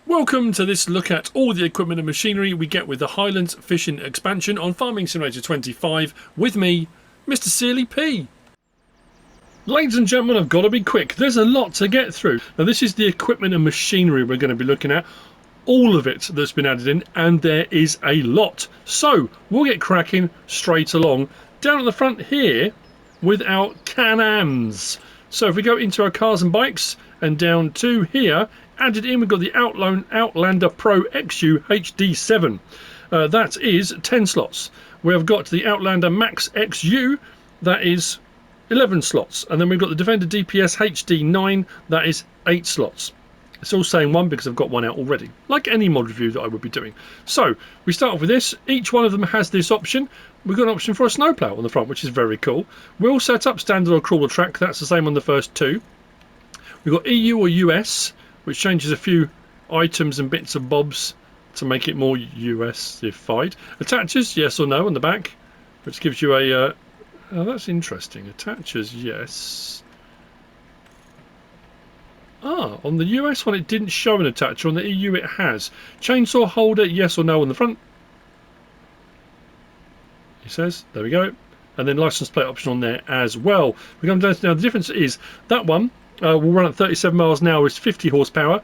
Welcome to this look at all the equipment and machinery we get with the Highlands fishing expansion on Farming Simulator 25 with me, MrSealyp. Ladies and gentlemen, I've got to be quick. There's a lot to get through. Now this is the equipment and machinery we're going to be looking at. All of it that's been added in, and there is a lot. So we'll get cracking straight along. Down at the front here with our Can-Ams. So if we go into our cars and bikes and down to here, added in, we've got the Outlander Pro XU HD7. That is 10 slots. We've got the Outlander Max XU, that is 11 slots. And then we've got the Defender DPS HD9, that is 8 slots. It's all saying one because I've got one out already, like any mod review that I would be doing. So we start off with this. Each one of them has this option. We've got an option for a snowplow on the front, which is very cool. We'll set up standard or crawler track. That's the same on the first two. We've got EU or US, which changes a few items and bits and bobs to make it more US-ified. Attaches, yes or no, on the back, which gives you a... oh, that's interesting. Attaches, yes. Ah, on the US one it didn't show an attacher. On the EU it has. Chainsaw holder, yes or no on the front. It says, there we go. And then license plate option on there as well. We come down to now, the difference is that one will run at 37 miles an hour, is 50 horsepower.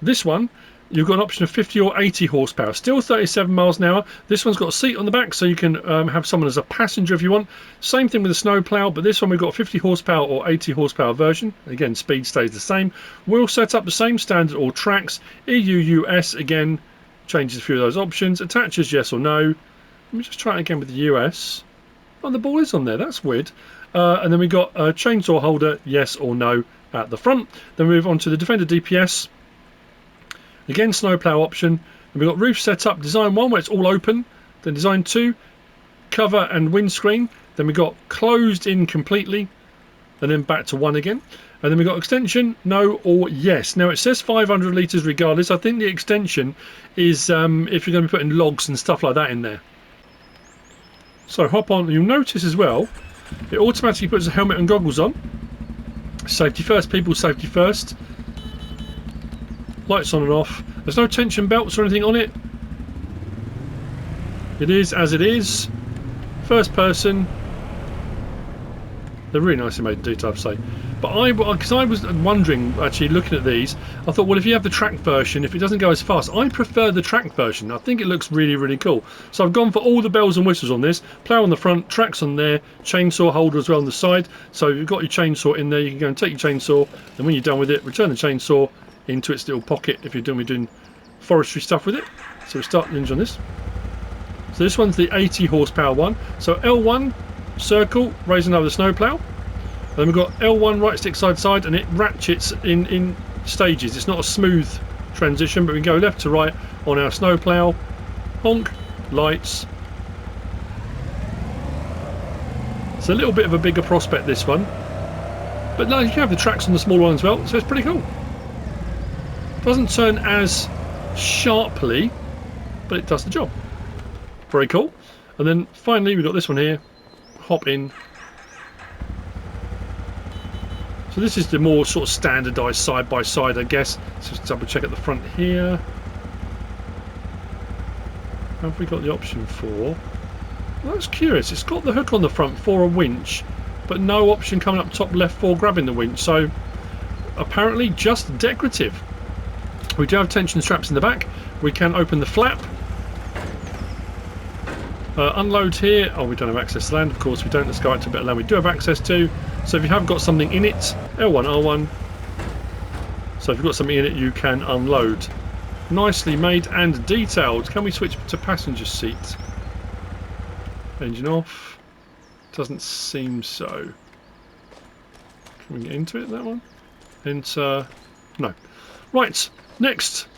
This one, you've got an option of 50 or 80 horsepower, still 37 miles an hour. This one's got a seat on the back, so you can have someone as a passenger if you want. Same thing with the snowplow, but this one we've got a 50 horsepower or 80 horsepower version. Again, speed stays the same. We'll set up the same standard all tracks. EU, US, again, changes a few of those options. Attaches, yes or no. Let me just try it again with the US. Oh, the ball is on there, that's weird. And then we've got a chainsaw holder, yes or no at the front. Then we move on to the Defender DPS. Again, snowplow option. And we've got roof set up, design 1 where it's all open. Then design 2, cover and windscreen. Then we've got closed in completely. And then back to 1 again. And then we've got extension, no or yes. Now it says 500 litres regardless. I think the extension is if you're going to be putting logs and stuff like that in there. So hop on, you'll notice as well, it automatically puts a helmet and goggles on. Safety first, people, safety first. Lights on and off. There's no tension belts or anything on it. It is as it is. First person. They're really nicely made in detail, I have to say. But because I was wondering, actually looking at these, I thought, well, if you have the track version, if it doesn't go as fast, I prefer the track version. I think it looks really, really cool. So I've gone for all the bells and whistles on this. Plough on the front, tracks on there, chainsaw holder as well on the side. So you've got your chainsaw in there, you can go and take your chainsaw, and when you're done with it, return the chainsaw into its little pocket if you're doing forestry stuff with it. So we start the engine on this. So this one's the 80 horsepower one. So L1, circle, raising over the snowplow. And then we've got L1 right stick side side, and it ratchets in stages. It's not a smooth transition, but we can go left to right on our snowplow. Honk, lights. It's a little bit of a bigger prospect, this one. But no, you can have the tracks on the small one as well, so it's pretty cool. Doesn't turn as sharply, but it does the job. Very cool. And then finally we've got this one here. Hop in. So this is the more sort of standardised side by side, I guess. Let's just double check at the front here. Have we got the option for? Well, that's curious. It's got the hook on the front for a winch, but no option coming up top left for grabbing the winch. So apparently just decorative. We do have tension straps in the back. We can open the flap. Unload here. Oh, we don't have access to land. Of course we don't. Let's go out to a bit of land we do have access to. So if you have got something in it, L1, R1. So if you've got something in it, you can unload. Nicely made and detailed. Can we switch to passenger seat? Engine off. Doesn't seem so. Can we get into it, that one? Enter. No. Right, next.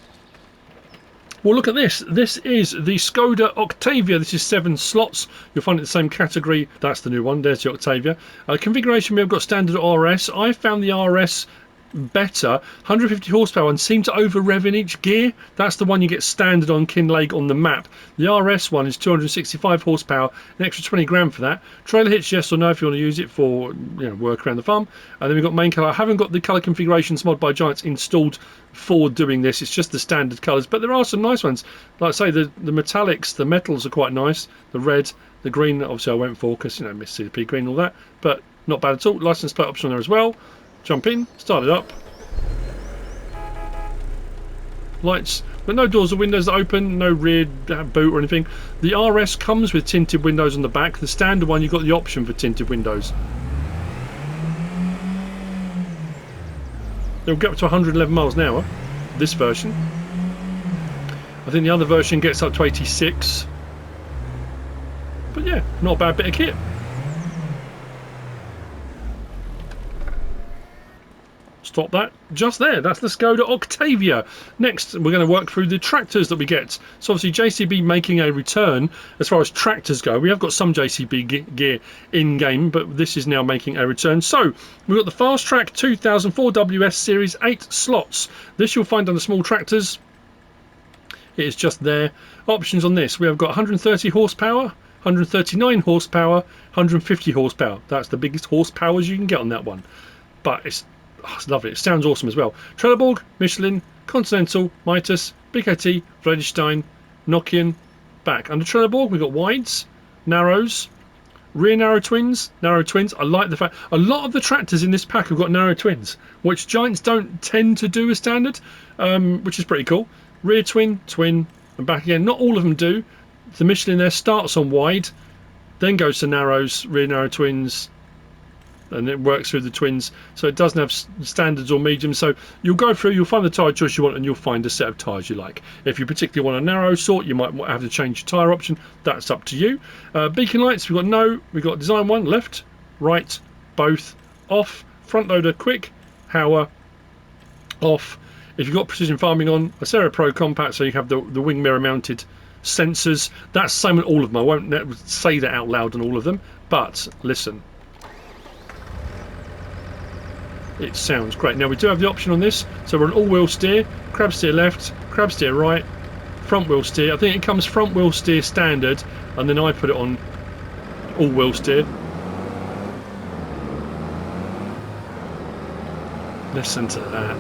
Well, look at this. This is the Skoda Octavia. This is 7 slots. You'll find it in the same category. That's the new one. There's the Octavia. Configuration, we've got standard RS. I found the RS better. 150 horsepower and seem to over rev in each gear. That's the one you get standard on Kinlake on the map. The RS one is 265 horsepower, an extra 20 grand for that. Trailer hitch, yes or no if you want to use it for, you know, work around the farm. And then we've got main colour. I haven't got the colour configurations mod by Giants installed for doing this. It's just the standard colours, but there are some nice ones. Like I say, the metallics, the metals are quite nice. The red, the green, obviously I went for because, you know, MrSealyp green and all that, but not bad at all. License plate option there as well. Jump in, start it up. Lights, but no doors or windows that open, no rear boot or anything. The RS comes with tinted windows on the back. The standard one, you've got the option for tinted windows. They'll get up to 111 miles an hour, this version. I think the other version gets up to 86. But yeah, not a bad bit of kit. Stop that just there. That's the Skoda Octavia. Next, we're going to work through the tractors that we get. So obviously JCB making a return as far as tractors go. We have got some JCB gear in game, but this is now making a return. So we've got the Fast Track 2004 WS Series 8 slots. This you'll find under small tractors. It is just there. Options on this. We have got 130 horsepower, 139 horsepower, 150 horsepower. That's the biggest horsepowers you can get on that one. But it's lovely. It sounds awesome as well. Trelleborg, Michelin, Continental, Mitas, BKT, Vredestein, Nokian. Back under Trelleborg we've got wides, narrows, rear narrow twins. I like the fact a lot of the tractors in this pack have got narrow twins, which Giants don't tend to do as standard, which is pretty cool. Rear twin, twin, and back again. Not all of them do. The Michelin there starts on wide, then goes to narrows, rear narrow twins, and it works through the twins, so it doesn't have standards or mediums. So you'll go through, you'll find the tyre choice you want, and you'll find a set of tyres you like. If you particularly want a narrow sort, you might have to change your tyre option. That's up to you. Beacon lights, we've got design one, left, right, both, off, front loader, quick, Hauer, off. If you've got precision farming on, a Acera Pro compact, so you have the wing mirror mounted sensors. That's the same on all of them. I won't say that out loud on all of them, but listen. It sounds great. Now we do have the option on this, so we're an all-wheel steer, crab steer left, crab steer right, front wheel steer. I think it comes front wheel steer standard, and then I put it on all-wheel steer. Listen to that.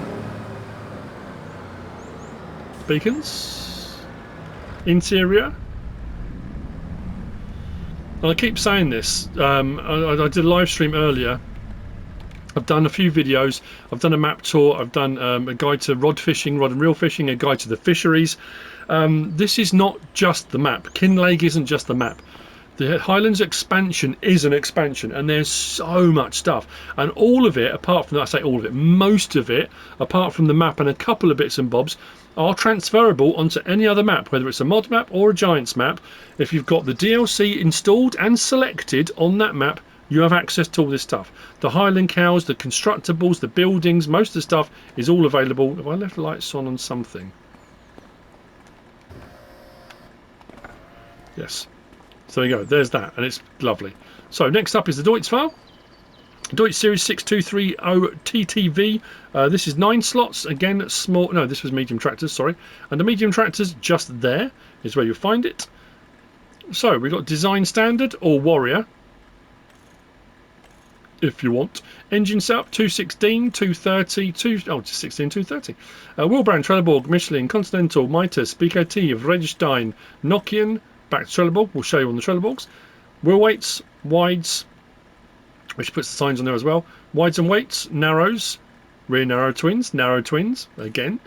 Beacons, interior. And I keep saying this. I did a live stream earlier. I've done a few videos. I've done a map tour. I've done a guide to rod fishing, rod and reel fishing, a guide to the fisheries. This is not just the map. Kinlake isn't just the map. The Highlands expansion is an expansion, and there's so much stuff. And all of it, apart from that, I say all of it, most of it, apart from the map and a couple of bits and bobs, are transferable onto any other map, whether it's a mod map or a Giants map. If you've got the DLC installed and selected on that map, you have access to all this stuff. The Highland cows, the constructibles, the buildings, most of the stuff is all available. Have I left the lights on something? Yes. So there you go, there's that, and it's lovely. So next up is the Deutz file. Deutz Series 6230 TTV. This is 9 slots, again small, no, this was medium tractors, sorry. And the medium tractors, just there is where you'll find it. So we've got design standard or warrior, if you want. Engine setup 216, 230, 216, 230. Wheel brand Trelleborg, Michelin, Continental, Mitas, BKT, Vredestein, Nokian. Back to Trelleborg, we'll show you on the Trelleborgs. Wheel weights, wides, which puts the signs on there as well. Wides and weights, narrows, rear narrow twins, again.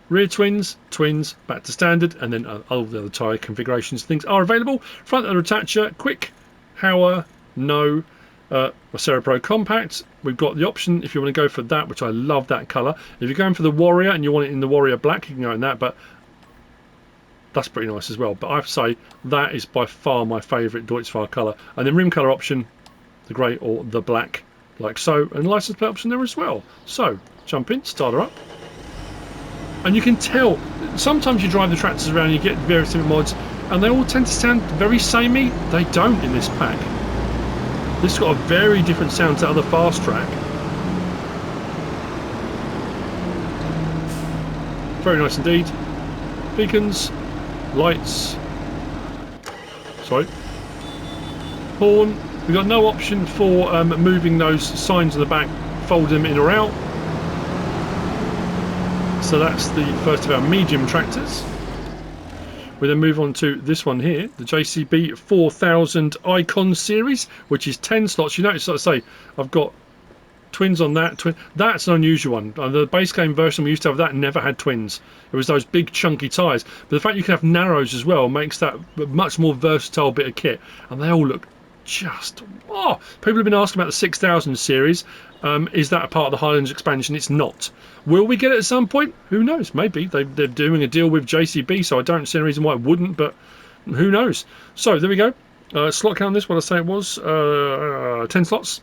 Rear twins, twins, back to standard, and then all the other tyre configurations things are available. Front loader attacher, quick, Hauer, no. Acera Pro compact. We've got the option if you want to go for that, which I love that colour. If you're going for the Warrior and you want it in the Warrior black, you can go in that, but that's pretty nice as well. But I have to say that is by far my favourite Deutz file colour. And then rim colour option, the grey or the black, like so, and license plate option there as well. So jump in, start her up, and you can tell sometimes you drive the tractors around and you get various different mods and they all tend to sound very samey. They don't in this pack. This has got a very different sound to other fast track. very nice indeed. Beacons, lights, sorry, horn. We've got no option for moving those signs on the back, fold them in or out. So that's the first of our medium tractors. We then move on to this one here, the JCB 4000 Icon series, which is 10 slots. You notice, like I say, I've got twins on that. That's an unusual one. The base game version we used to have that never had twins. It was those big chunky tyres. But the fact you can have narrows as well makes that a much more versatile bit of kit. And they all look just... oh! People have been asking about the 6000 series. Is that a part of the Highlands expansion? It's not. Will we get it at some point? Who knows? Maybe. They're doing a deal with JCB, so I don't see any reason why it wouldn't, but who knows? So, there we go. Slot count on this, what I say it was, 10 slots.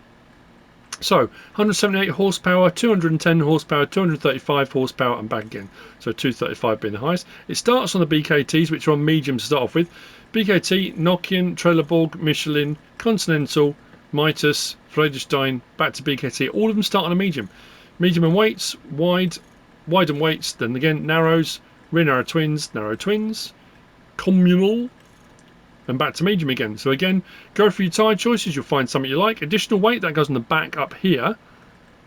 So, 178 horsepower, 210 horsepower, 235 horsepower, and back again. So, 235 being the highest. It starts on the BKTs, which are on medium to start off with. BKT, Nokian, Trelleborg, Michelin, Continental, Mitas, Friedrichstein, back to BKT. All of them start on a medium. Medium and weights, wide and weights, then again narrows, rear narrow twins, communal, and back to medium again. So again, go for your tyre choices, you'll find something you like. Additional weight, that goes on the back up here,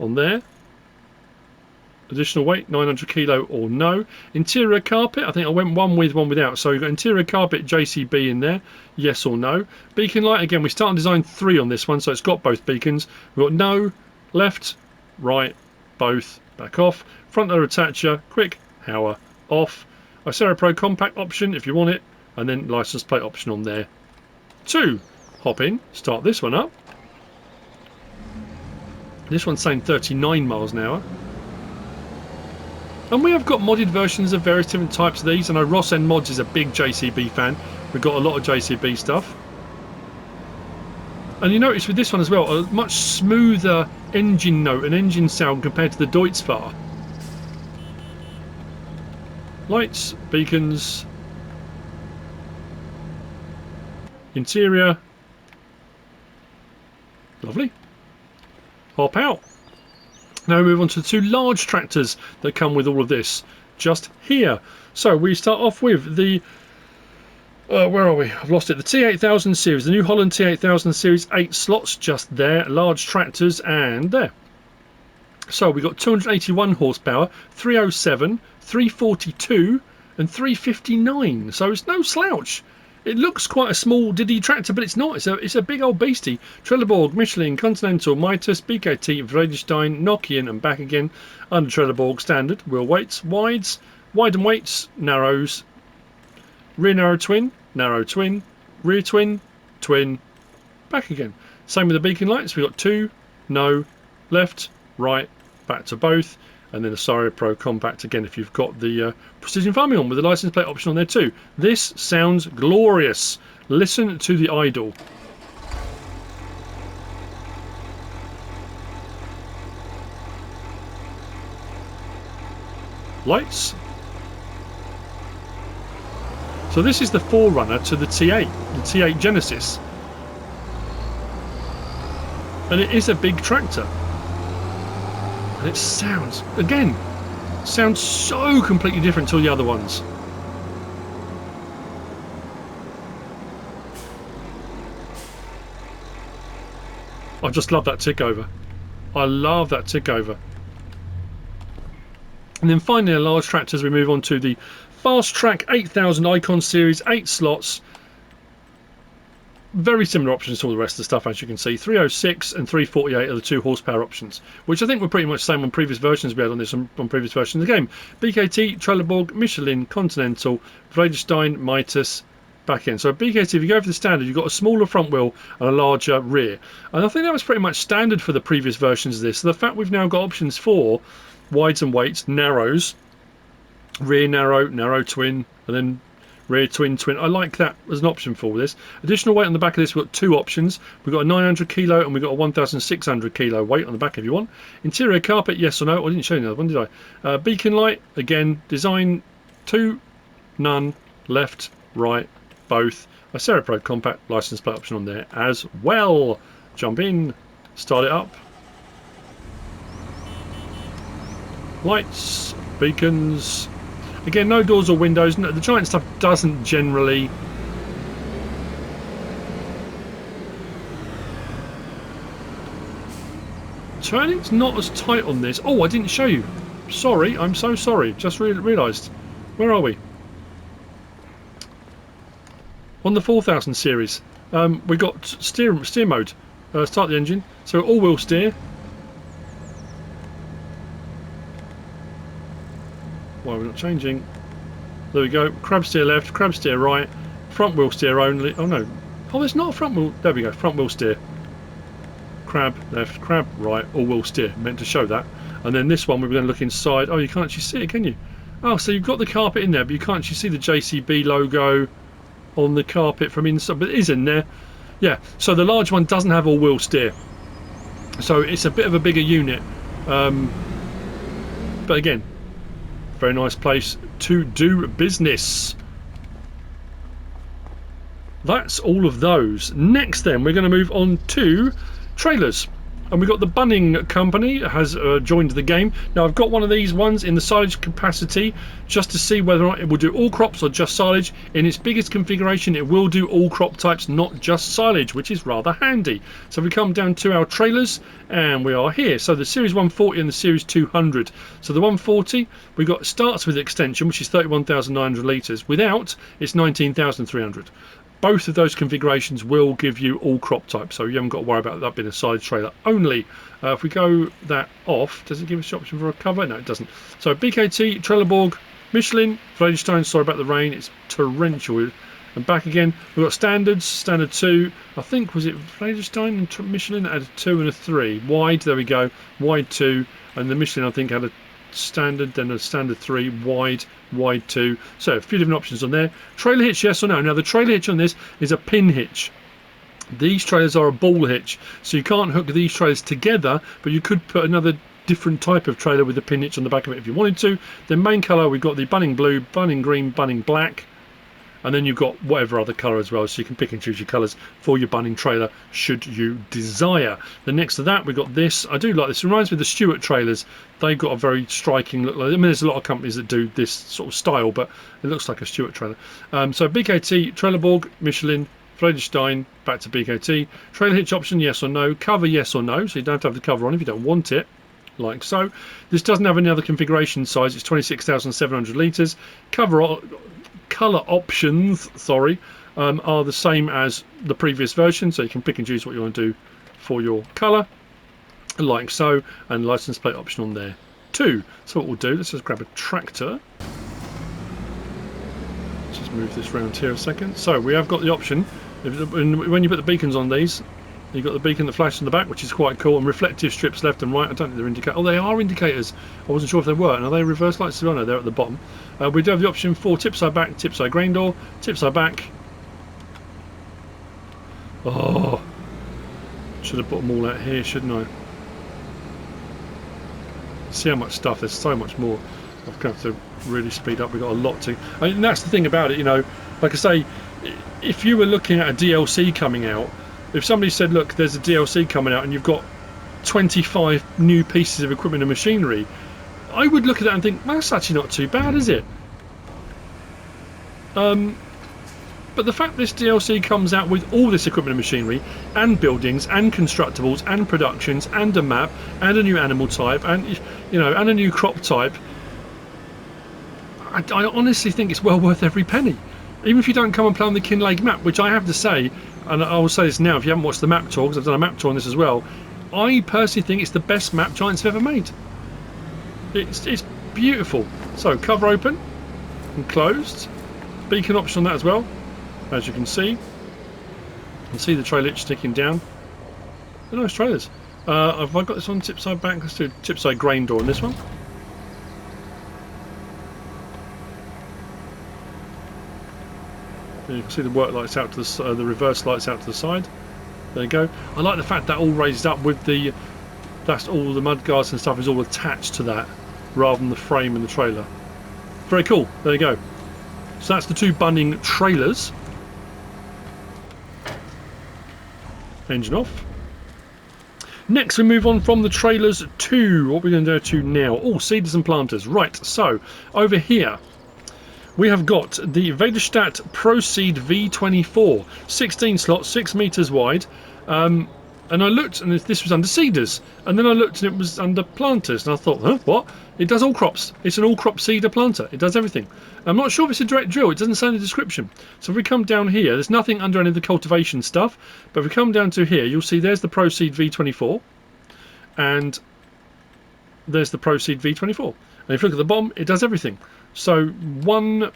on there. Additional weight, 900 kilo or no. Interior carpet, I think I went one with, one without. So you've got interior carpet JCB in there, yes or no. Beacon light, again, we start on design 3 on this one, so it's got both beacons. We've got no, left, right, both, back off. Front loader attacher, quick, power, off. Icera Pro compact option if you want it. And then license plate option on there. 2, hop in, start this one up. This one's saying 39 miles an hour. And we have got modded versions of various different types of these. I know Ross N Mods is a big JCB fan. We've got a lot of JCB stuff. And you notice with this one as well, a much smoother engine note and engine sound compared to the Deutz-Fahr. Lights, beacons, interior, lovely. Hop out. Now we move on to the 2 large tractors that come with all of this, just here. So we start off with the, where are we? I've lost it. The T8000 series, the New Holland T8000 series, 8 slots just there, large tractors, and there. So we've got 281 horsepower, 307, 342, and 359. So it's no slouch. It looks quite a small diddy tractor, but it's not. It's a big old beastie. Trelleborg, Michelin, Continental, Mitas, BKT, Friedrichstein, Nokian, and back again. Under Trelleborg standard. Wheel weights, wide and weights, narrows. Rear narrow twin, rear twin, twin, back again. Same with the beacon lights. We've got 2, no, left, right, back to both. And then a Icera Pro compact again if you've got the precision farming on with the license plate option on there too. This sounds glorious. Listen to the idle. Lights. So this is the forerunner to the T8, the T8 Genesis. And it is a big tractor. And it sounds, again, sounds so completely different to the other ones. I just love that tick over. I love that tick over. And then finally, a large tractor as we move on to the Fast Track 8000 Icon Series, 8 slots. Very similar options to all the rest of the stuff, as you can see. 306 and 348 are the 2 horsepower options, which I think were pretty much the same on previous versions we had on this on previous versions of the game. BKT, Trelleborg, Michelin, Continental, Friedrichstein, Mitas, back in. So BKT, if you go for the standard, you've got a smaller front wheel and a larger rear. And I think that was pretty much standard for the previous versions of this. So the fact we've now got options for wides and weights, narrows, rear narrow, narrow twin, and then rear twin. I like that as an option for this. Additional weight on the back of this, we've got 2 options. We've got a 900 kilo and we've got a 1600 kilo weight on the back if you want. Interior carpet, yes or no? I didn't show you another one, did I? Beacon light, again, design 2, none, left, right, both. A Icera Pro compact license plate option on there as well. Jump in, start it up. Lights, beacons, Again, no doors or windows. No, the giant stuff doesn't generally. Turning's not as tight on this. Oh, I didn't show you. Sorry, I'm so sorry. Just realised. Where are we? On the 4000 series. We got steer mode. Start the engine. So all-wheel steer. Why we're not changing? There we go. Crab steer left, crab steer right, front wheel steer only. Oh no. Oh, there's not a front wheel. There we go. Front wheel steer. Crab left, crab right, all-wheel steer. Meant to show that. And then this one we're going to look inside. Oh, you can't actually see it, can you? Oh, so you've got the carpet in there, but you can't actually see the JCB logo on the carpet from inside. But it is in there. Yeah. So the large one doesn't have all-wheel steer. So it's a bit of a bigger unit. But again, very nice place to do business. That's all of those. Next then we're going to move on to trailers, and we've got the Bunning Company has joined the game. Now I've got one of these ones in the silage capacity just to see whether or not it will do all crops or just silage. In its biggest configuration it will do all crop types, not just silage, which is rather handy. So we come down to our trailers and we are here. So the Series 140 and the Series 200. So the 140 we got starts with extension, which is 31,900 litres. Without, it's 19,300. Both of those configurations will give you all crop types, so you haven't got to worry about that being a side trailer only. If we go that off, does it give us the option for a cover? No, it doesn't. So BKT, Trelleborg, Michelin, Vladestone, sorry about the rain, it's torrential. And back again, we've got standards, standard 2, I think, was it Vladestone and Michelin had a 2 and a 3. Wide, there we go, wide 2, and the Michelin I think had a standard, then a standard 3, wide 2. So a few different options on there. Trailer hitch, yes or no? Now the trailer hitch on this is a pin hitch. These trailers are a ball hitch, so you can't hook these trailers together, but you could put another different type of trailer with a pin hitch on the back of it if you wanted to. The main colour, we've got the Bunning Blue, Bunning Green, Bunning Black, and then you've got whatever other colour as well, so you can pick and choose your colours for your Bunning trailer should you desire. Then next to that we've got this. I do like this. It reminds me of the Stewart trailers. They've got a very striking look. I mean, there's a lot of companies that do this sort of style, but it looks like a Stewart trailer. So BKT, Trelleborg, Michelin, Vladestein, back to BKT. Trailer hitch option, yes or no. Cover, yes or no. So you don't have to have the cover on if you don't want it, like so. This doesn't have any other configuration size. It's 26,700 litres. Colour options, are the same as the previous version, so you can pick and choose what you want to do for your colour, like so, and license plate option on there too. So what we'll do, let's just grab a tractor. Let's just move this round here a second. So we have got the option, when you put the beacons on these, you've got the beacon that flashes in the back, which is quite cool, and reflective strips left and right. I don't think they're indicators. Oh, they are indicators. I wasn't sure if they were. And are they reverse lights? Oh no, they're at the bottom. We do have the option for tip side back, tip side grain door, tip side back. Oh, should have put them all out here, shouldn't I? See how much stuff. There's so much more. I've got to really speed up. We've got a lot to. And that's the thing about it, you know. Like I say, if you were looking at a DLC coming out, if somebody said, look, there's a DLC coming out and you've got 25 new pieces of equipment and machinery, I would look at that and think, well, that's actually not too bad, is it? But the fact this DLC comes out with all this equipment and machinery and buildings and constructibles and productions and a map and a new animal type and, you know, and a new crop type, I honestly think it's well worth every penny. Even if you don't come and play on the Kinlake map, which I have to say, and I will say this now if you haven't watched the map tour, because I've done a map tour on this as well, I personally think it's the best map Giants have ever made. It's beautiful. So cover open and closed, beacon option on that as well, as you can see. You can see the trailer hitch sticking down. They're nice trailers. Have I got this on tip side back? Let's do tip side grain door on this one. You can see the work lights out to the reverse lights out to the side. There you go. I like the fact that all raised up with the, that's all the mud guards and stuff is all attached to that, rather than the frame and the trailer. Very cool. There you go. So that's the two Bunning trailers. Engine off. Next we move on from the trailers to what we're going to do to now. Oh, seeders and planters. Right. So over here we have got the Vederstadt Proceed V24, 16 slots, 6 meters wide. And I looked, and this was under seeders, and then I looked and it was under planters, and I thought, huh, what? It does all crops. It's an all crop seeder planter. It does everything. I'm not sure if it's a direct drill. It doesn't say in the description. So if we come down here, there's nothing under any of the cultivation stuff, but if we come down to here, you'll see there's the Proceed V24, and there's the Proceed V24. And if you look at the bottom, it does everything. So one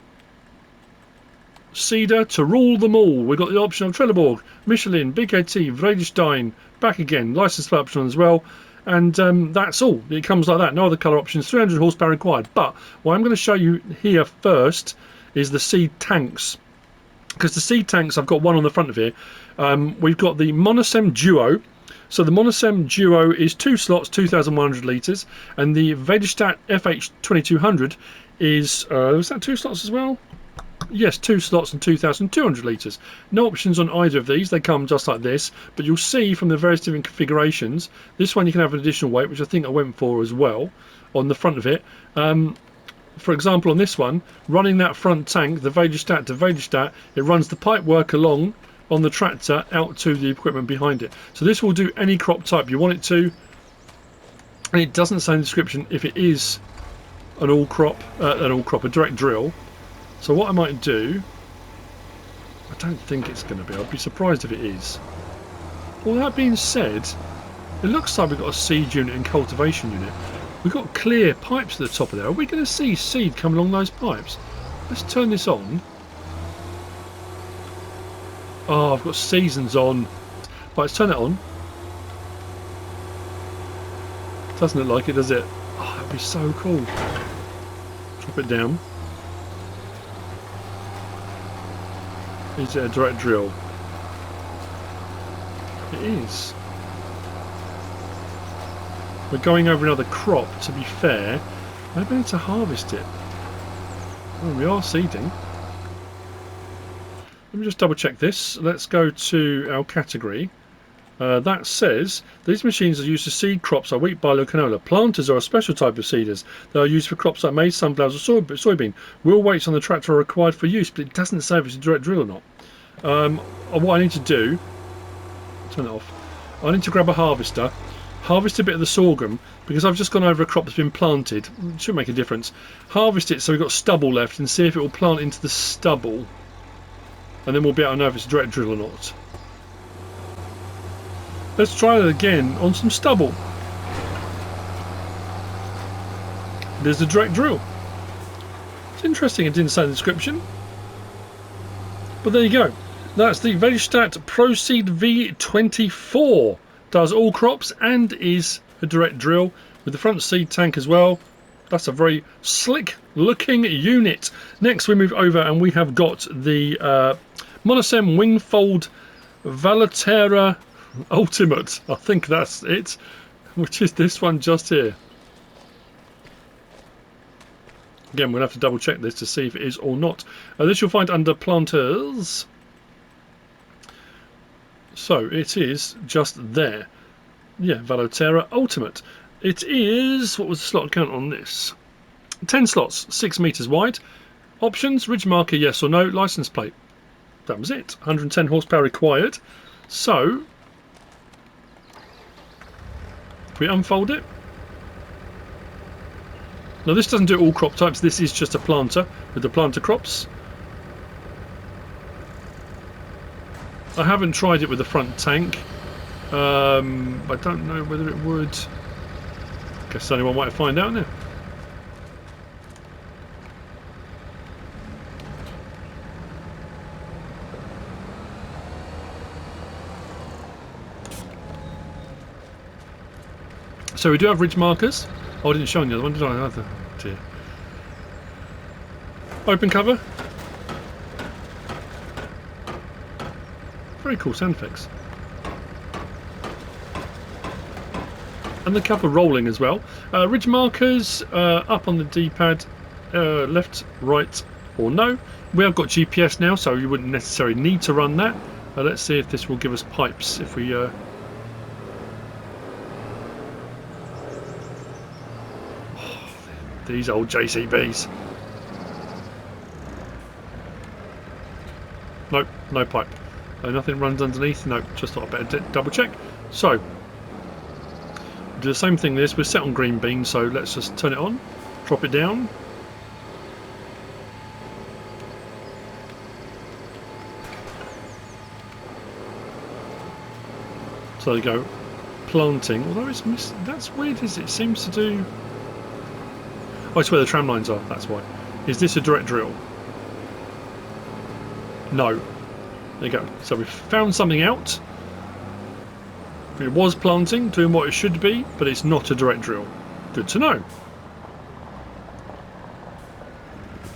seeder to rule them all. We've got the option of Trelleborg, Michelin, BKT, Vredestein, back again, license plate option as well, and that's all. It comes like that, no other colour options, 300 horsepower required. But what I'm going to show you here first is the seed tanks, because the seed tanks, I've got one on the front of here. We've got the Monosem Duo. So the Monosem Duo is 2 slots, 2,100 litres, and the Vederstadt FH25 is, was that 2 slots as well? Yes, 2 slots and 2,200 litres. No options on either of these. They come just like this. But you'll see from the various different configurations, this one you can have an additional weight, which I think I went for as well, on the front of it. For example, on this one, running that front tank, the Vederstadt to Vederstadt, it runs the pipe work along on the tractor out to the equipment behind it. So this will do any crop type you want it to. And it doesn't say in the description if it is a direct drill. So what I might do, I don't think it's going to be. I'd be surprised if it is. Well, that being said, it looks like we've got a seed unit and cultivation unit. We've got clear pipes at the top of there. Are we going to see seed come along those pipes? Let's turn this on. Oh, I've got seasons on. Right, let's turn it on. Doesn't look like it, does it? Oh, that'd be so cool. Drop it down. Is it a direct drill? It is. We're going over another crop, to be fair. Maybe I need to harvest it. Oh, we are seeding. Let me just double check this. Let's go to our category. That says these machines are used to seed crops like wheat, barley, or canola. Planters are a special type of seeders. They are used for crops like maize, sunflowers, or soybean. Wheel weights on the tractor are required for use, but it doesn't say if it's a direct drill or not. What I need to do, turn it off. I need to grab a harvester, harvest a bit of the sorghum, because I've just gone over a crop that's been planted. It should make a difference. Harvest it so we've got stubble left, and see if it will plant into the stubble, and then we'll be able to know if it's a direct drill or not. Let's try that again on some stubble. There's the direct drill. It's interesting it didn't say in the description. But there you go. That's the Vederstadt Proceed V24. Does all crops and is a direct drill with the front seed tank as well. That's a very slick looking unit. Next we move over and we have got the Monosem Wingfold Valterra Ultimate, I think that's it, which is this one just here. Again, we'll have to double check this to see if it is or not. This you'll find under planters. So it is just there. Yeah, Valterra Ultimate. It is, what was the slot count on this? 10 slots, 6 meters wide. Options, ridge marker, yes or no, license plate. That was it. 110 horsepower required. So if we unfold it, now this doesn't do all crop types, this is just a planter with the planter crops. I haven't tried it with the front tank. I don't know whether it would. Guess only one way to find out now. So we do have ridge markers. Oh, I didn't show you the other one, did I? Oh dear. Open cover. Very cool sound effects. And the cover rolling as well. Ridge markers up on the D-pad, left, right, or no. We have got GPS now, so you wouldn't necessarily need to run that. Let's see if this will give us pipes if we. These old JCBs. Nope, no pipe. Nothing runs underneath. Nope, just thought I'd better double check. So, do the same thing this. We're set on green bean, so let's just turn it on, drop it down. So they go planting, although it's that's weird, is it? Seems to do... Oh, it's where the tram lines are, that's why. Is this a direct drill? No. There you go. So we've found something out. It was planting, doing what it should be, but it's not a direct drill. Good to know.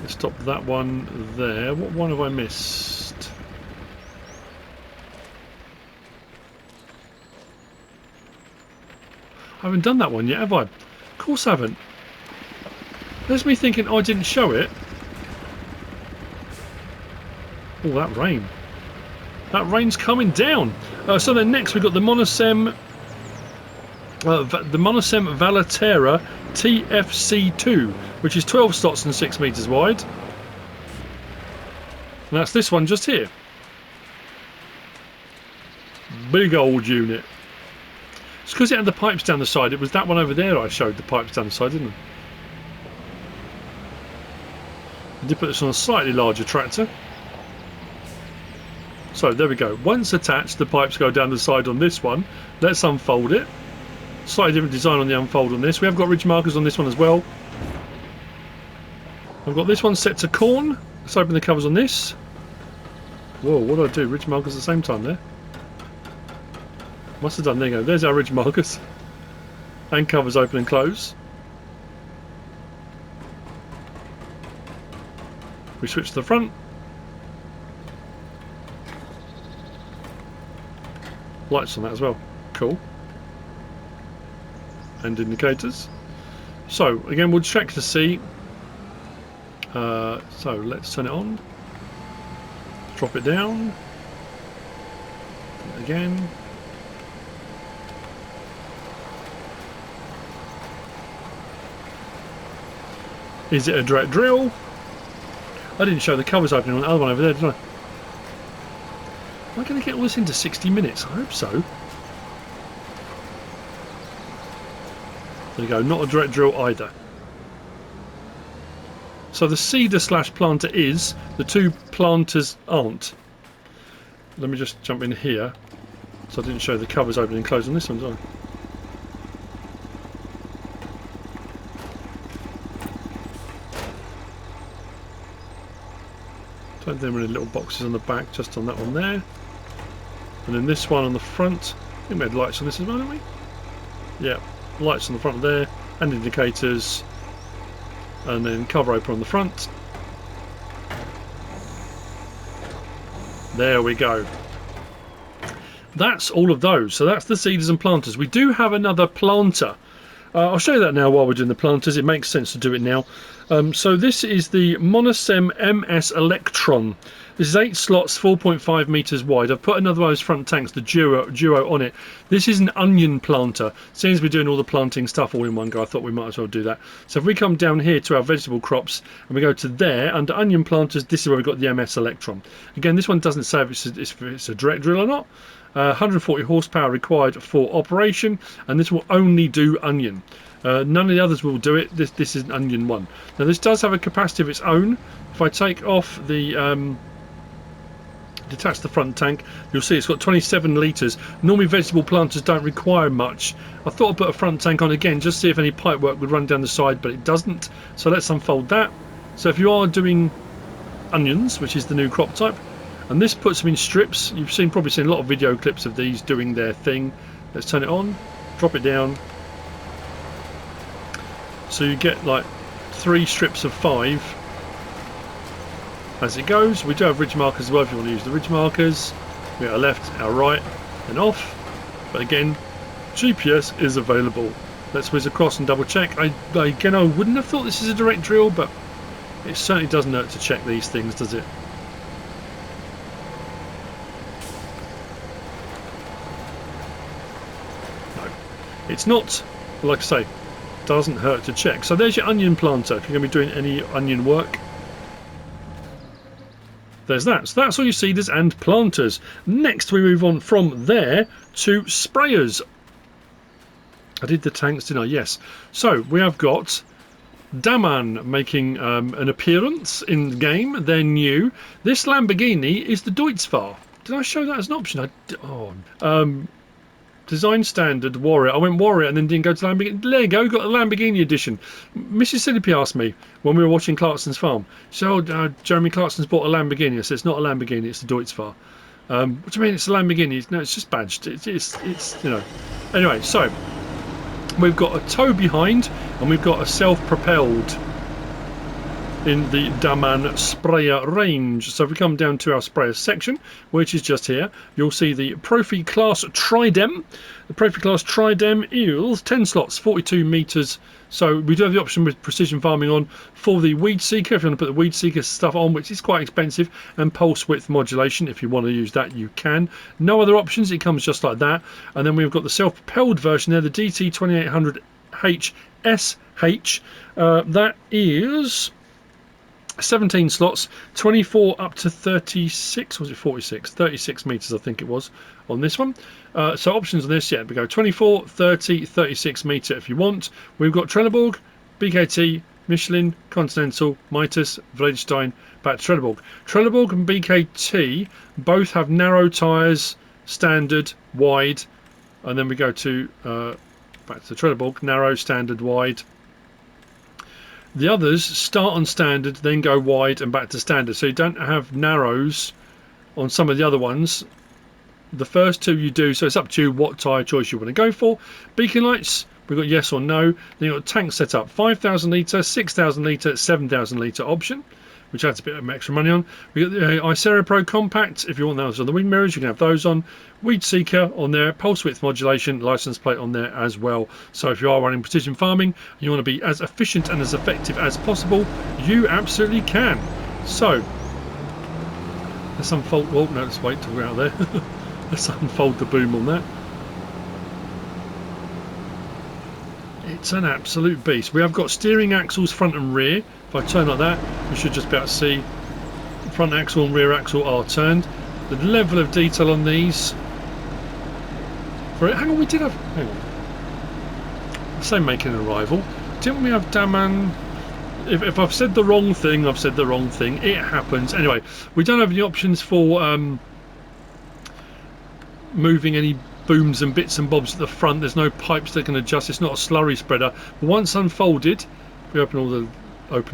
Let's stop that one there. What one have I missed? I haven't done that one yet, have I? Of course I haven't. There's me thinking, oh, I didn't show it. Oh, that rain. That rain's coming down. So then next we've got the Monosem Valetera TFC2, which is 12 slots and 6 metres wide. And that's this one just here. Big old unit. It's because it had the pipes down the side. It was that one over there I showed the pipes down the side, didn't I? I did put this on a slightly larger tractor. So there we go. Once attached, the pipes go down the side on this one. Let's unfold it. Slightly different design on the unfold on this. We have got ridge markers on this one as well. I've got this one set to corn. Let's open the covers on this. Whoa, what do I do? Ridge markers at the same time there. Must have done. There you go. There's our ridge markers. And covers open and close. We switch to the front. Lights on that as well. Cool. And indicators. So again, we'll check to see. So let's turn it on. Drop it down. Again. Is it a direct drill? I didn't show the covers opening on the other one over there, did I? Am I going to get all this into 60 minutes? I hope so. There you go, not a direct drill either. So the seeder slash planter is, the two planters aren't. Let me just jump in here. So I didn't show the covers opening and closing on this one, did I? Don't think there are any little boxes on the back, just on that one there. And then this one on the front. I think we had lights on this as well, didn't we? Yeah, lights on the front there, and indicators. And then cover open on the front. There we go. That's all of those. So that's the seeders and planters. We do have another planter. I'll show you that now while we're doing the planters. It makes sense to do it now. So this is the Monosem MS Electron. This is 8 slots, 4.5 metres wide. I've put another one of those front tanks, the Duo on it. This is an onion planter. Seems we're doing all the planting stuff all in one go, I thought we might as well do that. So if we come down here to our vegetable crops and we go to there, under onion planters, this is where we've got the MS Electron. Again, this one doesn't say if it's a direct drill or not. 140 horsepower required for operation, and this will only do onion. None of the others will do it. This is an onion one. Now this does have a capacity of its own. If I take off the detach the front tank, you'll see it's got 27 litres. Normally vegetable planters don't require much. I thought I'd put a front tank on again just see if any pipe work would run down the side, but it doesn't. So let's unfold that. So if you are doing onions, which is the new crop type, and this puts them in strips. You've probably seen a lot of video clips of these doing their thing. Let's turn it on, drop it down. So you get like 3 strips of 5 as it goes. We do have ridge markers as well if you want to use the ridge markers. We got our left, our right, and off. But again, GPS is available. Let's whiz across and double check. Again, I wouldn't have thought this is a direct drill, but it certainly doesn't hurt to check these things, does it? It's not, like I say, doesn't hurt to check. So there's your onion planter if you're going to be doing any onion work. there's that. So that's all your seeders and planters. Next we move on from there to sprayers. I did the tanks, didn't I? Yes. So we have got Daman making an appearance in the game. They're new. This Lamborghini is the Deutzfahr. Did I show that as an option? Design standard Warrior. I went Warrior and then didn't go to Lamborghini. There you go, got the Lamborghini edition. MrSealyp asked me when we were watching Clarkson's farm. So Jeremy Clarkson's bought a Lamborghini. I said it's not a Lamborghini, it's a Deutzfahr. What do you mean it's a Lamborghini? No, it's just badged. It's you know. Anyway, so we've got a tow behind and we've got a self-propelled in the Daman sprayer range. So if we come down to our sprayer section, which is just here, you'll see the Profi class Tridem. The Profi class Tridem is 10 slots, 42 meters. So we do have the option with precision farming on for the weed seeker, if you want to put the weed seeker stuff on, which is quite expensive, and pulse width modulation. If you want to use that, you can. No other options, it comes just like that. And then we've got the self-propelled version there, the DT2800H SH. That is 17 slots, 24 up to 36, was it 46? 36 meters I think it was on this one. So options on this, yeah, we go 24, 30, 36 meter if you want. We've got Trelleborg, BKT, Michelin, Continental, Mitas, Vredestein, back to Trelleborg. Trelleborg and BKT both have narrow tyres, standard, wide, and then we go to back to Trelleborg, narrow, standard, wide. The others start on standard, then go wide and back to standard. So you don't have narrows on some of the other ones. The first two you do, so it's up to you what tyre choice you want to go for. Beacon lights, we've got yes or no. Then you've got tank set up, 5,000 litre, 6,000 litre, 7,000 litre option, which adds a bit of extra money on. We've got the Icera Pro Compact, if you want those on the wing mirrors, you can have those on. Weed Seeker on there, pulse width modulation, license plate on there as well. So if you are running precision farming, and you want to be as efficient and as effective as possible, you absolutely can. So, let's unfold, well, no, let's wait till we're out there. Let's unfold the boom on that. It's an absolute beast. We have got steering axles front and rear. If I turn like that, we should just be able to see front axle and rear axle are turned. The level of detail on these. Hang on, we did have. Hang on. Same making an arrival. Didn't we have Daman? If I've said the wrong thing, I've said the wrong thing. It happens. Anyway, we don't have any options for moving any booms and bits and bobs at the front. There's no pipes that can adjust. It's not a slurry spreader. But once unfolded, we open all the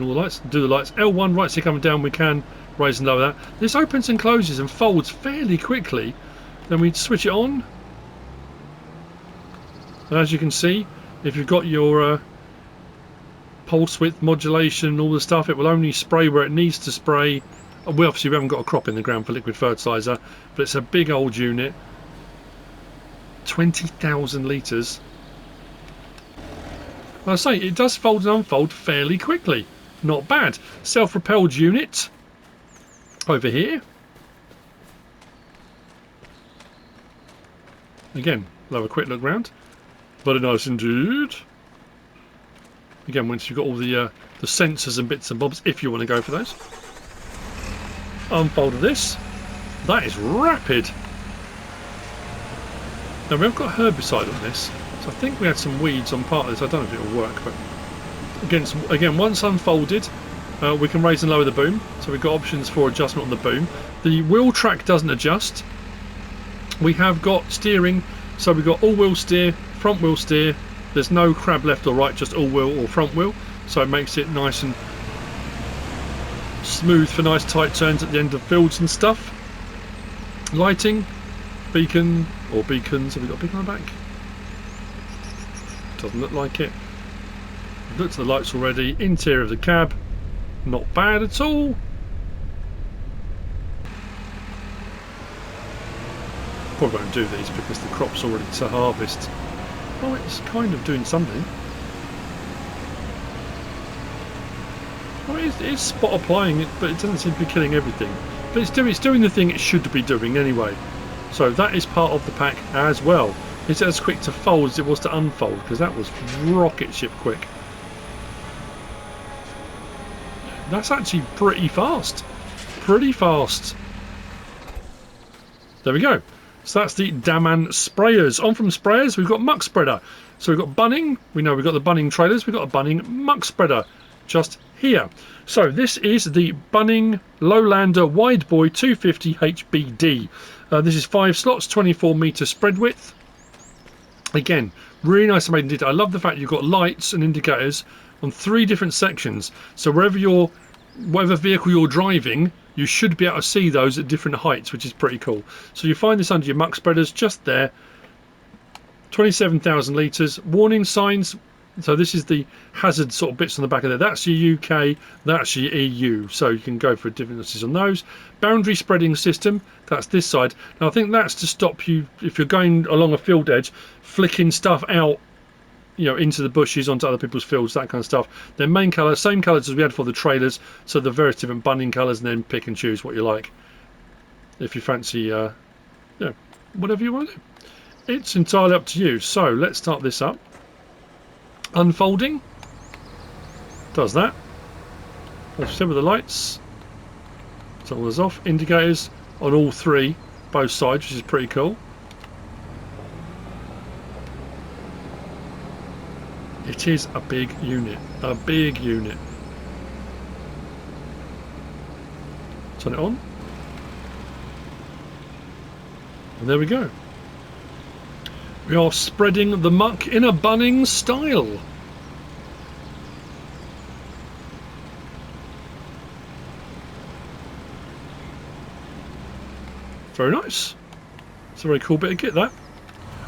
lights, do the lights. L1 right stick coming down, we can raise and lower that. This opens and closes and folds fairly quickly. Then we switch it on. And as you can see, if you've got your pulse width modulation and all the stuff, it will only spray where it needs to spray. We obviously haven't got a crop in the ground for liquid fertilizer, but it's a big old unit. 20,000 litres. I say it does fold and unfold fairly quickly. Not bad. Self-propelled unit over here. Again, we'll have a quick look round. Very nice indeed. Again, once you've got all the sensors and bits and bobs, if you want to go for those. Unfold of this. That is rapid. Now we have got herbicide on this, so I think we had some weeds on part of this. I don't know if it will work, but again, once unfolded, we can raise and lower the boom. So we've got options for adjustment on the boom. The wheel track doesn't adjust. We have got steering, so we've got all-wheel steer, front-wheel steer. There's no crab left or right, just all-wheel or front-wheel. So it makes it nice and smooth for nice tight turns at the end of fields and stuff. Lighting, beacon or beacons. Have we got a beacon on the back? Doesn't look like it. I've looked at the lights already. Interior of the cab, not bad at all. Probably won't do these because the crop's already to harvest. Oh, it's kind of doing something. Oh, it is spot applying it, but it doesn't seem to be killing everything. But it's doing the thing it should be doing anyway. So that is part of the pack as well. It's as quick to fold as it was to unfold, because that was rocket ship quick. That's actually pretty fast. pretty fast. There we go. So that's the Daman sprayers. On from sprayers, we've got muck spreader. So we've got bunning. We know we've got the bunning trailers. We've got a bunning muck spreader just here. So this is the Bunning Lowlander Wide Boy 250 HBD. This is 5 slots, 24 metre spread width. Again, really nice made in detail. I love the fact you've got lights and indicators on 3 different sections. So whatever vehicle you're driving, you should be able to see those at different heights, which is pretty cool. So you find this under your muck spreaders just there. 27,000 litres. Warning signs. So this is the hazard sort of bits on the back of there. That's your UK, that's your EU. So you can go for differences on those. Boundary spreading system, that's this side. Now I think that's to stop you, if you're going along a field edge, flicking stuff out, you know, into the bushes, onto other people's fields, that kind of stuff. Their main colour, same colours as we had for the trailers. So the various different bunning colours, and then pick and choose what you like. If you fancy, yeah, whatever you want to do. It's entirely up to you. So let's start this up. Unfolding does that. As you said, with the lights, so all those off. Indicators on all 3, both sides, which is pretty cool. It is a big unit, a big unit. Turn it on, and there we go. We are spreading the muck in a bunning style. Very nice. It's a very cool bit of kit, that.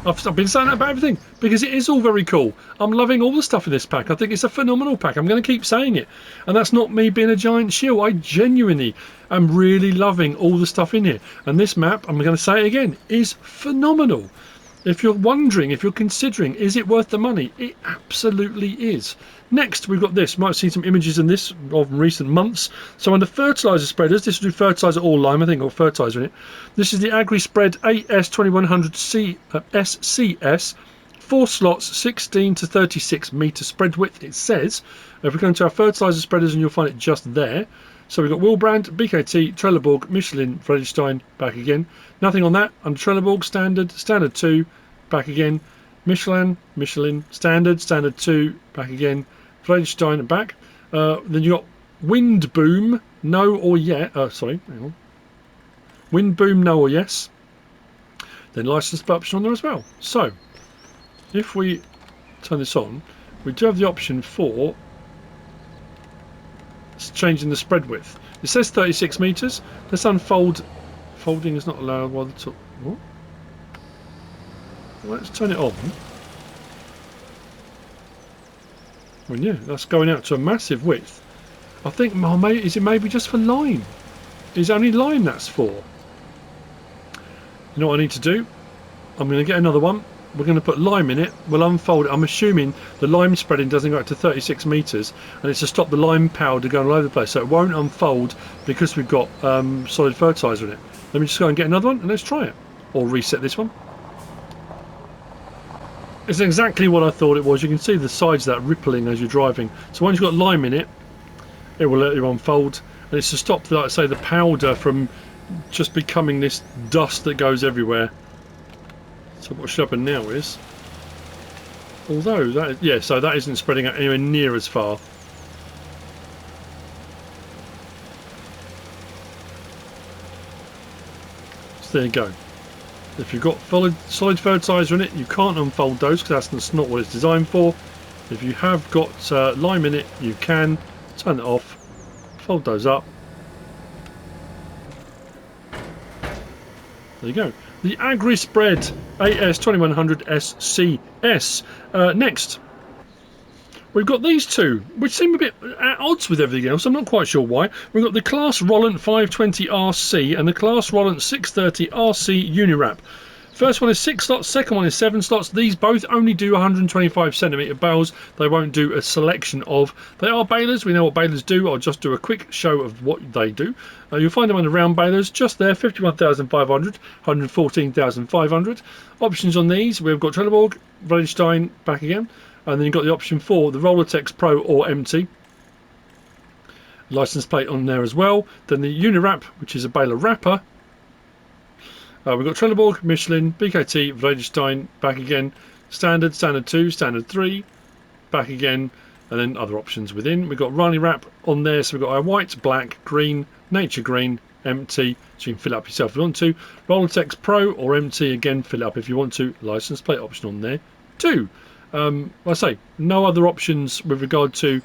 I've been saying that about everything because it is all very cool. I'm loving all the stuff in this pack. I think it's a phenomenal pack. I'm going to keep saying it. And that's not me being a giant shill. I genuinely am really loving all the stuff in here. And this map, I'm going to say it again, is phenomenal. If you're wondering, if you're considering, is it worth the money? It absolutely is. Next, we've got this. You might have seen some images in this of recent months. So under fertilizer spreaders, this will do fertilizer or lime, I think, or fertilizer in it. This is the Agri Spread AS2100 SCS. 4 slots, 16 to 36 metre spread width, it says. If we go into our fertilizer spreaders, and you'll find it just there. So we've got Wilbrand, BKT, Trelleborg, Michelin, Friedrichshain, back again. Nothing on that. Under Trelleborg, standard, standard 2, back again. Michelin, standard, standard 2, back again. Friedrichshain and back. Then you got Wind Boom, no or yes. Sorry, hang on. Wind Boom, no or yes. Then license option on there as well. So if we turn this on, we do have the option for changing the spread width. It says 36 metres. Let's unfold. Folding is not allowed while the top. What? Let's turn it on. Well, yeah, that's going out to a massive width. I think, is it maybe just for lime? Is it only lime that's for? You know what I need to do? I'm going to get another one. We're going to put lime in it. We'll unfold it. I'm assuming the lime spreading doesn't go up to 36 metres, and it's to stop the lime powder going all over the place, so it won't unfold because we've got solid fertiliser in it. Let me just go and get another one and let's try it, or reset this one. It's exactly what I thought it was. You can see the sides of that rippling as you're driving. So once you've got lime in it, it will let you unfold, and it's to stop, like I say, the powder from just becoming this dust that goes everywhere. So what should happen now is, although that, yeah, so that isn't spreading out anywhere near as far. So there you go. If you've got solid fertiliser in it, you can't unfold those because that's not what it's designed for. If you have got lime in it, you can turn it off, fold those up. There you go. The Agri Spread AS2100 SCS. Next, we've got these two, which seem a bit at odds with everything else. I'm not quite sure why. We've got the Class Rollant 520 RC and the Class Rollant 630 RC Unirap. First one is 6 slots, second one is 7 slots. These both only do 125cm bales. They won't do a selection of. They are balers. We know what balers do. I'll just do a quick show of what they do. You'll find them under round balers just there, 51,500, 114,500. Options on these, we've got Trelleborg, Friedrichshain, back again. And then you've got the option for the Rollertex Pro or MT. license plate on there as well. Then the Unirap, which is a baler wrapper. We've got Trelleborg, Michelin, BKT, Vredestein, back again, standard, standard 2, standard 3, back again, and then other options within. We've got Rani wrap on there, so we've got our white, black, green, nature green, empty, so you can fill it up yourself if you want to. Rollertex Pro or empty, again, fill it up if you want to. License plate option on there too. Like I say, no other options with regard to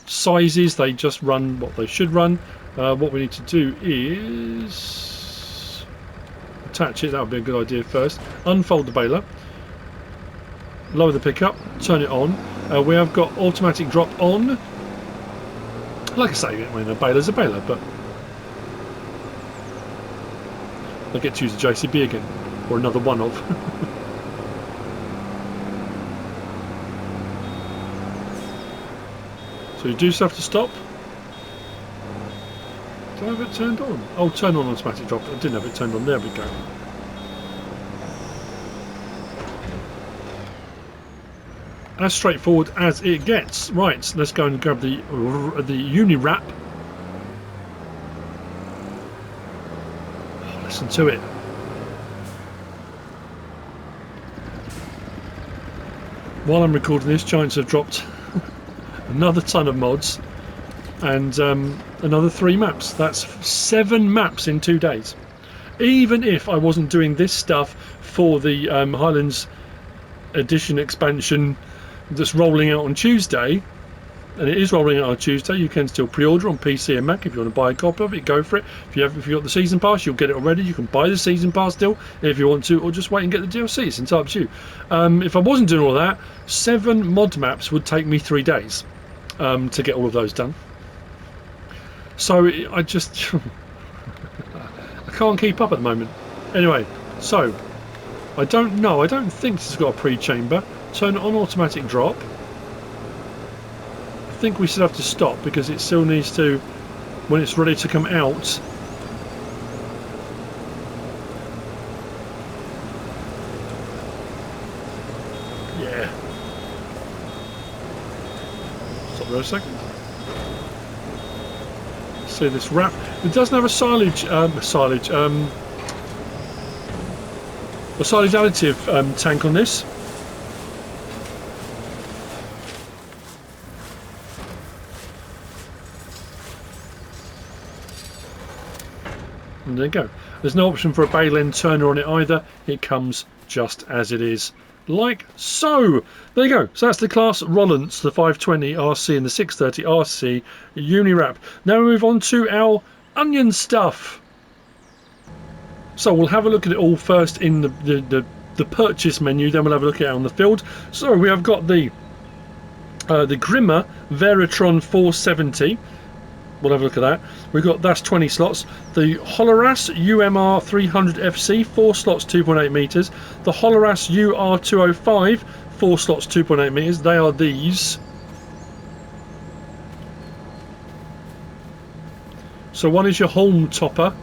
sizes, they just run what they should run. What we need to do is attach it, that would be a good idea first. Unfold the baler, lower the pickup, turn it on. We have got automatic drop on. Like I say, I mean, a baler's a baler, but I get to use the JCB again, or another one of. So you do have to stop. Do I have it turned on? Oh, turn on automatic drop. I didn't have it turned on. There we go. As straightforward as it gets. Right, let's go and grab the Unirap. Oh, listen to it. While I'm recording this, Giants have dropped another ton of mods and another 3 maps. That's 7 maps in 2 days. Even if I wasn't doing this stuff for the Highlands edition expansion that's rolling out on Tuesday, and it is rolling out on Tuesday, you can still pre-order on PC and Mac if you want to buy a copy of it. Go for it. If you've got the season pass, you'll get it already. You can buy the season pass still if you want to, or just wait and get the DLC. It's entirely up to you. If I wasn't doing all that, 7 mod maps would take me 3 days to get all of those done. So I just I can't keep up at the moment. Anyway, so I don't know. I don't think this has got a pre-chamber. Turn it on automatic drop. I think we should have to stop because it still needs to, when it's ready to come out. Yeah. Stop there a second. See this wrap. It doesn't have a silage additive tank on this. And there you go. There's no option for a bail end turner on it either. It comes just as it is, like so. There you go. So that's the class Rollins, the 520 RC and the 630 RC Unirap. Now we move on to our onion stuff. So we'll have a look at it all first in the purchase menu, then we'll have a look at it on the field. So we have got the Grimmer Veritron 470. We'll have a look at that. We've got, that's 20 slots. The Holoras UMR 300 FC, 4 slots, 2.8 meters. The Holoras UR 205, 4 slots, 2.8 meters. They are these. So one is your Holm topper.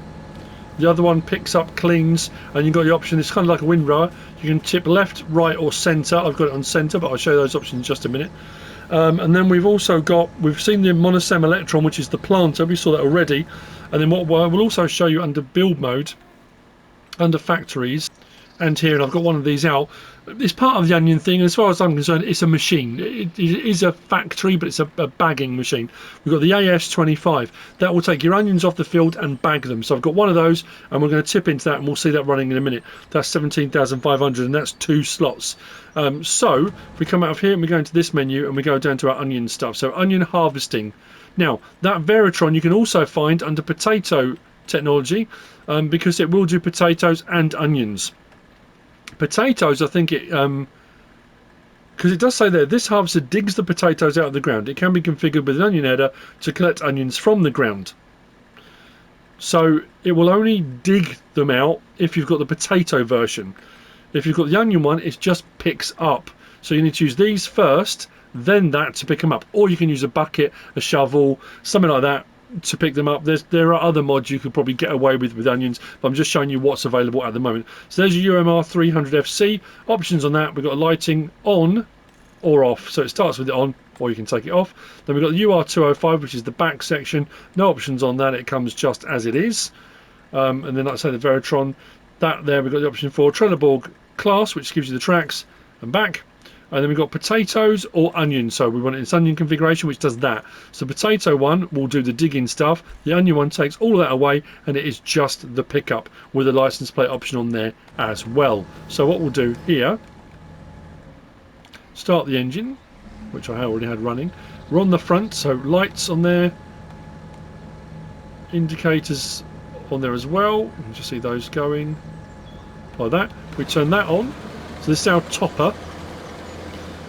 The other one picks up, cleans, and you've got your option. It's kind of like a windrower. You can tip left, right, or centre. I've got it on centre, but I'll show you those options in just a minute. And then we've also got, we've seen the Monosem Electron, which is the planter. We saw that already. And then what I will also show you under build mode, under factories, and here, and I've got one of these out. It's part of the onion thing. As far as I'm concerned, it's a machine. It is a factory, but it's a bagging machine. We've got the AS25. That will take your onions off the field and bag them. So I've got one of those, and we're going to tip into that, and we'll see that running in a minute. That's 17,500, and that's 2 slots. So if we come out of here and we go into this menu, and we go down to our onion stuff. So onion harvesting. Now, that Veritron you can also find under potato technology, because it will do potatoes and onions. Potatoes, I think it, because it does say there, this harvester digs the potatoes out of the ground. It can be configured with an onion header to collect onions from the ground. So it will only dig them out if you've got the potato version. If you've got the onion one, it just picks up. So you need to use these first, then that to pick them up. Or you can use a bucket, a shovel, something like that to pick them up. There are other mods you could probably get away with onions, but I'm just showing you what's available at the moment. So there's your UMR 300 FC options on that. We've got lighting on or off, so it starts with it on or you can take it off. Then we've got the UR205, which is the back section. No options on that, it comes just as it is. And then, like I say, the Veritron, that there we've got the option for Trelleborg class, which gives you the tracks and back. And then we've got potatoes or onions, so we want it in its onion configuration, which does that. So the potato one will do the digging stuff, the onion one takes all of that away, and it is just the pickup with a license plate option on there as well. So what we'll do here, start the engine, which I already had running. We're on the front, so lights on there, indicators on there as well. You can just see those going like that. We turn that on, so this is our topper.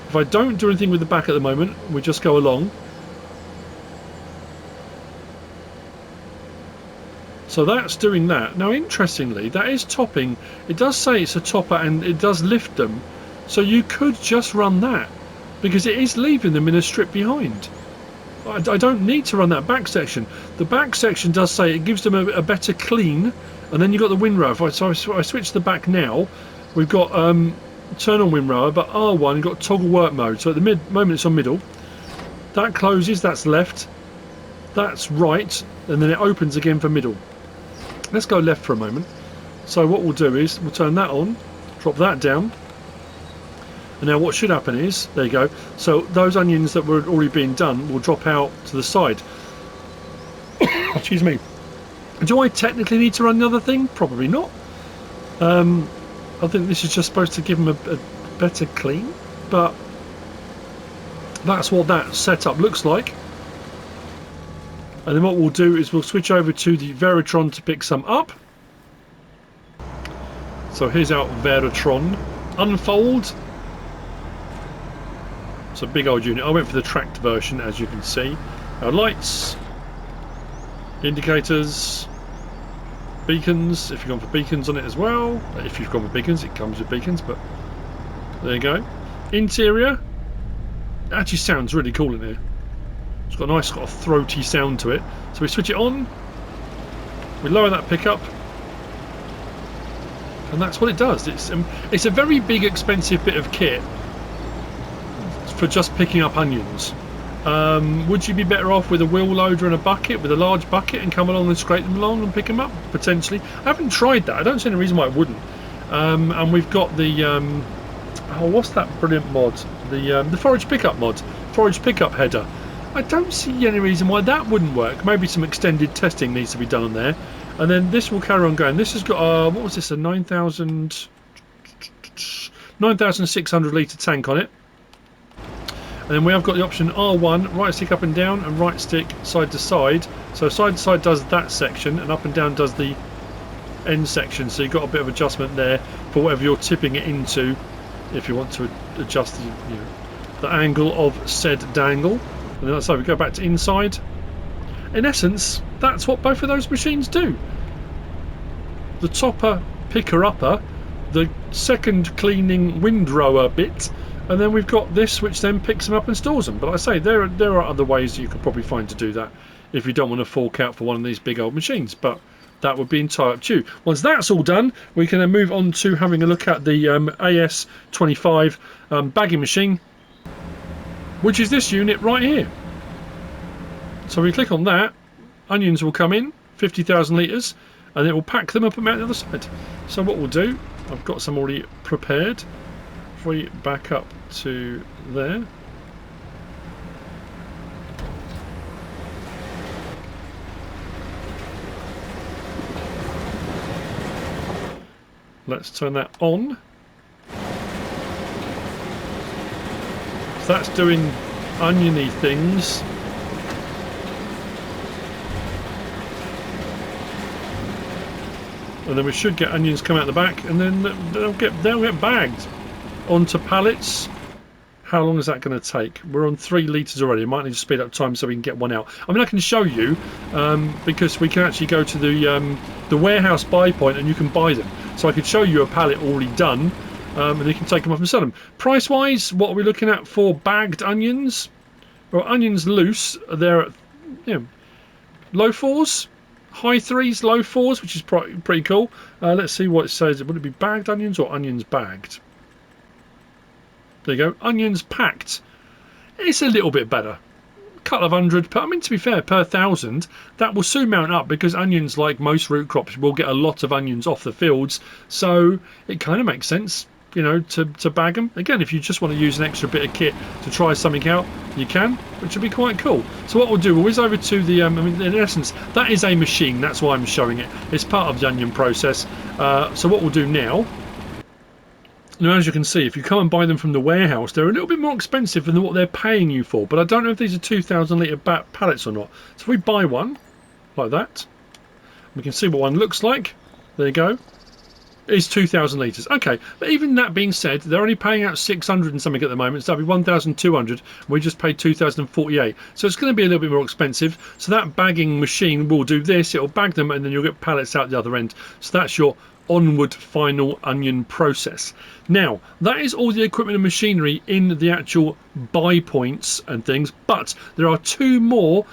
If I don't do anything with the back at the moment, we just go along. So that's doing that. Now interestingly, that is topping. It does say it's a topper and it does lift them. So you could just run that, because it is leaving them in a strip behind. I don't need to run that back section. The back section does say it gives them a better clean, and then you've got the windrow. So I switch the back now. We've got turn on windrower, but R1 you've got toggle work mode. So at the moment it's on middle. That closes, that's left, that's right, and then it opens again for middle. Let's go left for a moment. So what we'll do is we'll turn that on, drop that down. And now what should happen is, there you go, so those onions that were already being done will drop out to the side. Excuse me. Do I technically need to run another thing? Probably not. I think this is just supposed to give them a better clean, but that's what that setup looks like. And then what we'll do is we'll switch over to the Veritron to pick some up. So here's our Veritron. Unfold. It's a big old unit. I went for the tracked version, as you can see. Our lights, indicators, beacons, if you've gone for beacons on it as well. If you've gone for beacons, it comes with beacons, but there you go. Interior, it actually sounds really cool in here. It's got a nice sort of throaty sound to it. So we switch it on, we lower that pickup, and that's what it does. It's a very big, expensive bit of kit for just picking up onions. Would you be better off with a wheel loader and a bucket, with a large bucket, and come along and scrape them along and pick them up? Potentially. I haven't tried that. I don't see any reason why I wouldn't. And we've got the what's that brilliant mod? The forage pickup mod, forage pickup header. I don't see any reason why that wouldn't work. Maybe some extended testing needs to be done on there. And then this will carry on going. This has got what was this? A 9,600 litre tank on it. And then we have got the option R1, right stick up and down, and right stick side to side. So side to side does that section, and up and down does the end section. So you've got a bit of adjustment there for whatever you're tipping it into, if you want to adjust the angle of said dangle. And then that's how we go back to inside. In essence, that's what both of those machines do. The topper picker upper, the second cleaning windrower bit, and then we've got this which then picks them up and stores them. But I say there are other ways you could probably find to do that if you don't want to fork out for one of these big old machines, but that would be entirely up to you. Once that's all done, we can then move on to having a look at the AS25 bagging machine, which is this unit right here. So we click on that, onions will come in, 50,000 litres, and it will pack them up and out the other side. So what we'll do, I've got some already prepared. If we back up to there, let's turn that on. So that's doing oniony things. And then we should get onions come out the back, and then they'll get bagged onto pallets. How long is that going to take? We're on 3 litres already. I might need to speed up time so we can get one out. I mean, I can show you because we can actually go to the warehouse buy point and you can buy them. So I could show you a pallet already done, and you can take them off and sell them. Price wise, what are we looking at for bagged onions? Well, onions loose, they're at low 4s, high 3s, low 4s, which is pretty cool. Let's see what it says. Would it be bagged onions or onions bagged? There you go, onions packed. it's a little bit better. Couple of hundred, but I mean, to be fair, per 1,000 that will soon mount up, because onions, like most root crops, will get a lot of onions off the fields, so it kind of makes sense, you know, to bag them. Again, if you just want to use an extra bit of kit to try something out, you can, which would be quite cool. So what we'll do, we'll whiz over to the I mean, in essence, that is a machine, that's why I'm showing it. It's part of the onion process. So what we'll do now, as you can see, if you come and buy them from the warehouse, they're a little bit more expensive than what they're paying you for. But I don't know if these are 2,000 litre pallets or not. So if we buy one, like that, we can see what one looks like. There you go. It's 2,000 litres. Okay, but even that being said, they're only paying out 600 and something at the moment. So that'll be 1,200. We just paid 2,048. So it's going to be a little bit more expensive. So that bagging machine will do this. It'll bag them and then you'll get pallets out the other end. So that's your onward final onion process. Now, that is all the equipment and machinery in the actual buy points and things, but there are two more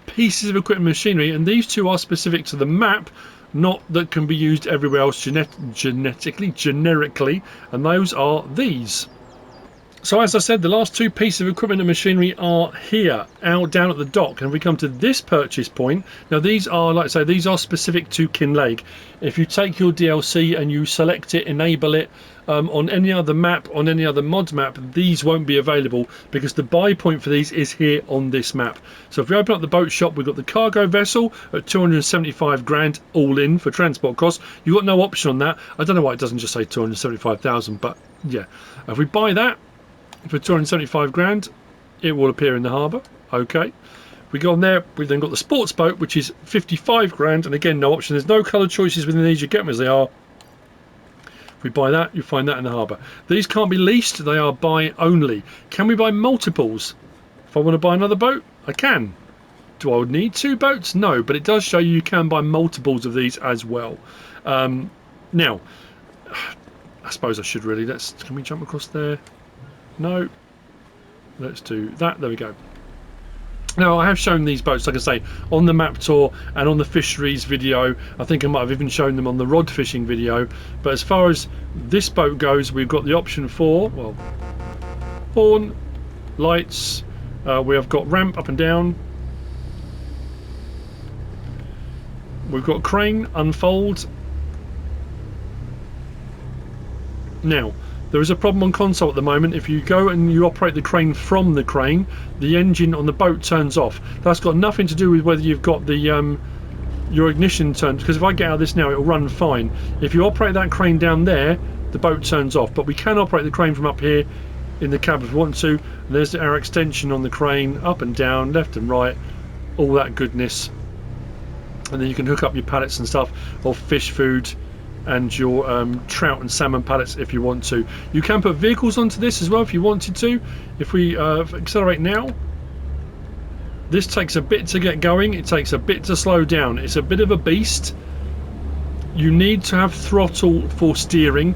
pieces of equipment and machinery, and these two are specific to the map, not that can be used everywhere else generically, and those are these. So as I said, the last two pieces of equipment and machinery are here, down at the dock. And if we come to this purchase point, now these are, like I say, these are specific to Kinlake. If you take your DLC and you select it, enable it, on any other map, on any other mod map, these won't be available, because the buy point for these is here on this map. So if we open up the boat shop, we've got the cargo vessel at 275 grand all in for transport costs. You've got no option on that. I don't know why it doesn't just say 275,000, but yeah. If we buy that for 275 grand, it will appear in the harbour. Okay, we go on there. We've then got the sports boat, which is 55 grand, and again, no option. There's no colour choices within these. You get them as they are. If we buy that, you find that in the harbour. These can't be leased. They are buy only. Can we buy multiples? If I want to buy another boat, I can. Do I need two boats? No, but it does show you can buy multiples of these as well. Now, I suppose I should really. Can we jump across there? No, let's do that. There we go. Now, I have shown these boats, like I say, on the map tour and on the fisheries video. I think I might have even shown them on the rod fishing video. But as far as this boat goes, we've got the option for, well, horn, lights. We have got ramp up and down. We've got crane, unfold. Now, there is a problem on console at the moment. If you go and you operate the crane from the crane, the engine on the boat turns off. That's got nothing to do with whether you've got the your ignition turned, because if I get out of this now, it'll run fine. If you operate that crane down there, the boat turns off. But we can operate the crane from up here in the cab if we want to. And there's our extension on the crane, up and down, left and right, all that goodness. And then you can hook up your pallets and stuff, or fish food, and your trout and salmon pallets if you want to. You can put vehicles onto this as well if you wanted to. If we accelerate now, this takes a bit to get going, it takes a bit to slow down. It's a bit of a beast. You need to have throttle for steering.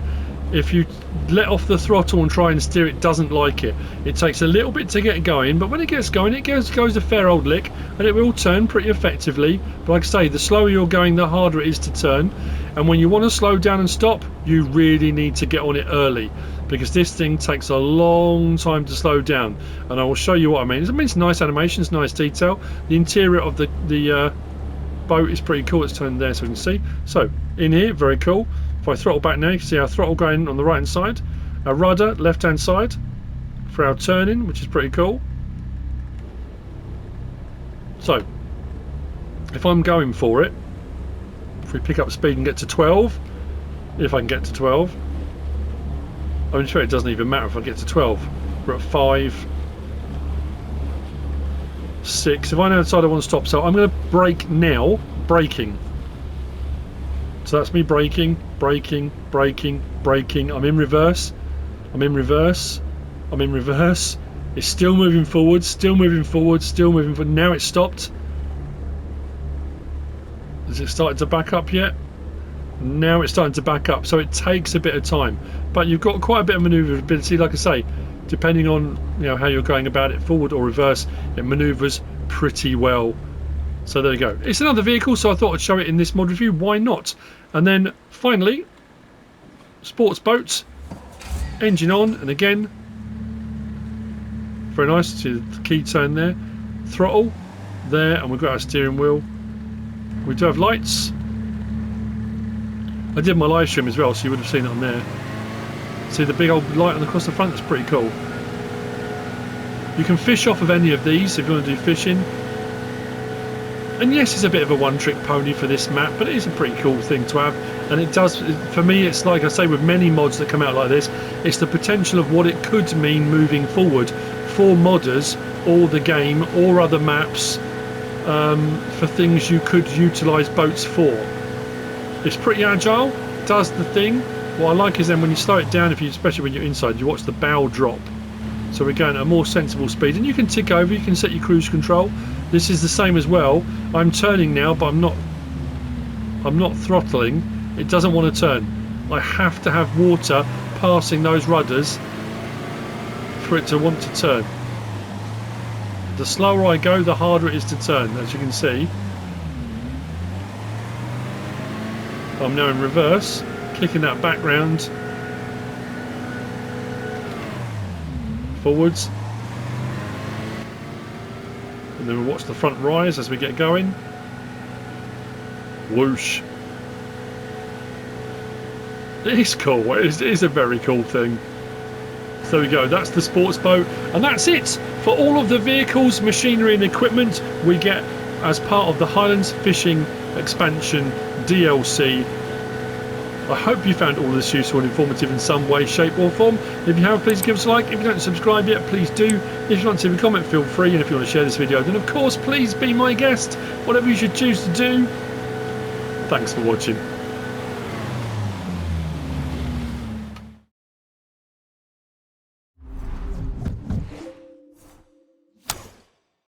If you let off the throttle and try and steer, it doesn't like it. It takes a little bit to get going, but when it gets going, it goes a fair old lick, and it will turn pretty effectively. But like I say, the slower you're going, the harder it is to turn. And when you want to slow down and stop, you really need to get on it early, because this thing takes a long time to slow down. And I will show you what I mean. It's nice animations, nice detail. The interior of the boat is pretty cool. It's turned there so we can see. So in here, very cool. If I throttle back now, you can see our throttle going on the right hand side, our rudder left hand side for our turning, which is pretty cool. So if I'm going for it, if we pick up speed and get to 12, if I can get to 12, I'm sure it doesn't even matter if I get to 12. We're at 5, 6. If I know decide I want to stop, so I'm going to brake now, braking. So that's me braking, braking, braking, braking. I'm in reverse. I'm in reverse. I'm in reverse. It's still moving forward, still moving forward, still moving forward. Now it's stopped. Has it started to back up yet? Now it's starting to back up. So it takes a bit of time. But you've got quite a bit of manoeuvrability, like I say. Depending on how you're going about it, forward or reverse, it manoeuvres pretty well. So there you go. It's another vehicle, so I thought I'd show it in this mod review. Why not? And then finally, sports boats, engine on, and again, Very nice. See the key turn there. Throttle there, and we've got our steering wheel. We do have lights. I did my live stream as well, so you would have seen it on there. See the big old light on across the front? That's pretty cool. You can fish off of any of these if you want to do fishing. And yes, it's a bit of a one-trick pony for this map, but it is a pretty cool thing to have. And it does, for me, it's like I say with many mods that come out like this, it's the potential of what it could mean moving forward for modders or the game or other maps, for things you could utilise boats for. It's pretty agile, does the thing. What I like is then when you slow it down, especially when you're inside, you watch the bow drop. So we're going at a more sensible speed, and you can tick over, you can set your cruise control. This is the same as well. I'm turning now, but I'm not throttling. It doesn't want to turn. I have to have water passing those rudders for it to want to turn. The slower I go, the harder it is to turn, as you can see. I'm now in reverse, kicking that back round. Forwards. And then we'll watch the front rise as we get going. Whoosh. It is cool. It is a very cool thing. So there we go. That's the sports boat. And that's it for all of the vehicles, machinery and equipment we get as part of the Highlands Fishing Expansion DLC. I hope you found all this useful and informative in some way, shape or form. If you have, please give us a like. If you don't subscribe yet, please do. If you want to leave a comment, feel free. And if you want to share this video, then of course, please be my guest. Whatever you should choose to do. Thanks for watching.